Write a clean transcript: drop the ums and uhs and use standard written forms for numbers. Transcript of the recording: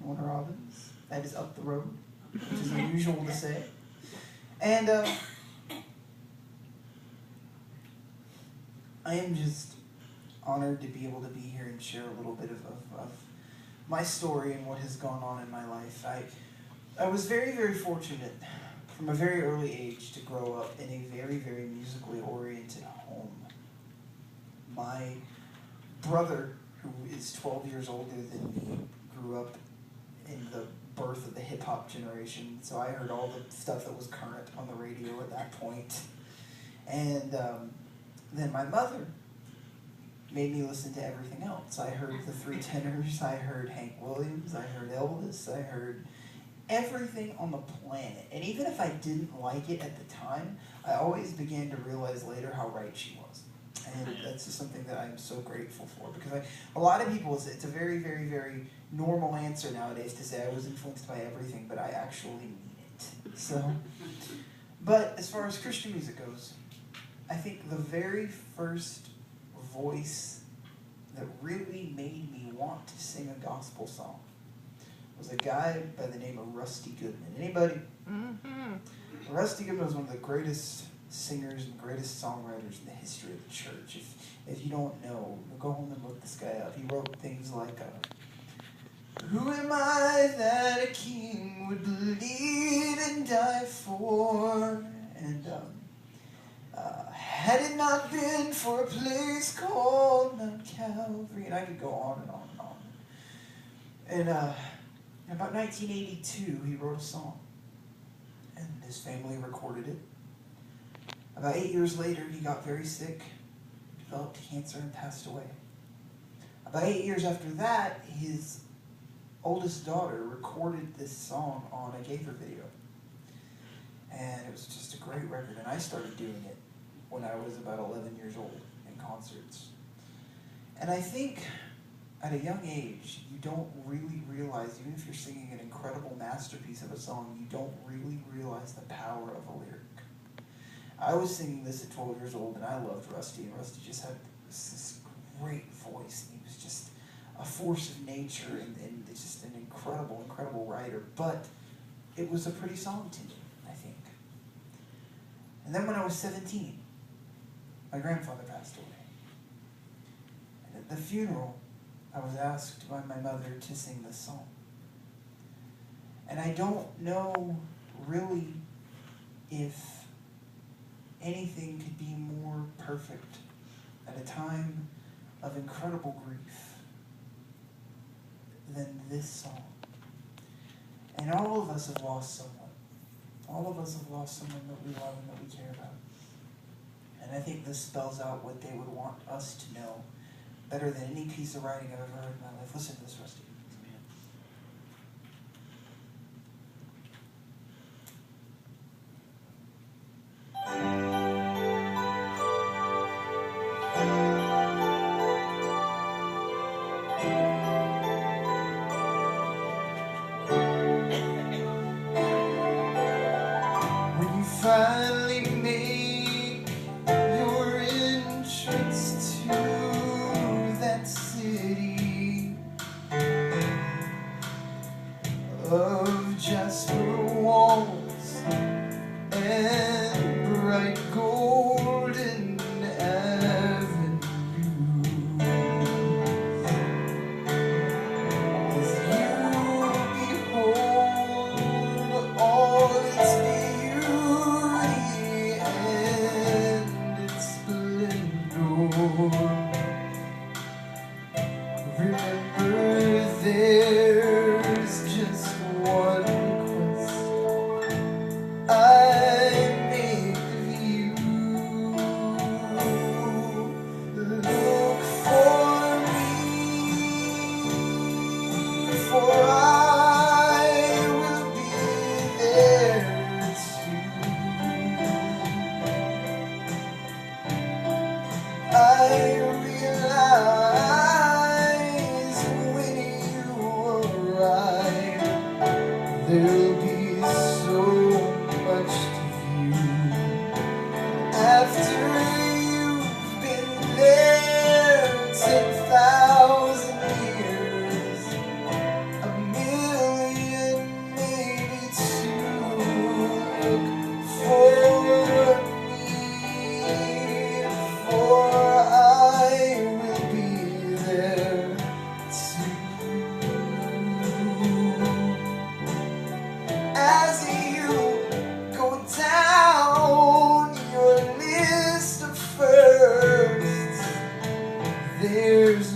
Warner Robins. That is up the road, which is unusual to say. And I am just honored to be able to be here and share a little bit of my story and what has gone on in my life. I was very, very fortunate from a very early age to grow up in a very, very musically oriented home. My brother, who is 12 years older than me, grew up in the birth of the hip-hop generation, so I heard all the stuff that was current on the radio at that point. And then my mother made me listen to everything else. I heard the Three Tenors, I heard Hank Williams, I heard Elvis, I heard everything on the planet. And even if I didn't like it at the time, I always began to realize later how right she was. And that's just something that I'm so grateful for, because a lot of people, it's a very, very, very normal answer nowadays to say I was influenced by everything, but I actually mean it. So, but as far as Christian music goes, I think the very first voice that really made me want to sing a gospel song was a guy by the name of Rusty Goodman. Anybody? Mm-hmm. Rusty Goodman was one of the greatest singers and greatest songwriters in the history of the church. If you don't know, go home and look this guy up. He wrote things like, who am I that a king would bleed and die for? And had it not been for a place called Mount Calvary, and I could go on and on and on. And in about 1982, he wrote a song, and his family recorded it. About 8 years later, he got very sick, developed cancer, and passed away. About 8 years after that, his oldest daughter recorded this song on a Gaither video. And it was just a great record, and I started doing it when I was about 11 years old in concerts. And I think at a young age, you don't really realize, even if you're singing an incredible masterpiece of a song, you don't really realize the power of a lyric. I was singing this at 12 years old, and I loved Rusty, and Rusty just had this great voice, and he was just a force of nature, and just an incredible, incredible writer. But it was a pretty song to me, I think. And then when I was 17, my grandfather passed away. And at the funeral, I was asked by my mother to sing this song. And I don't know really if anything could be more perfect at a time of incredible grief than this song. And all of us have lost someone. All of us have lost someone that we love and that we care about. And I think this spells out what they would want us to know better than any piece of writing I've ever heard in my life. Listen to this, Rusty. When you finally make your entrance to that city of jasper walls and bright golden avenues, as you behold all its beauty and its splendor, remember there's just one request I make of you. Look for me, for I will be there too. I realize when you arrive, there'll be so much to view. After you've been there 10,000 years, a million Cheers.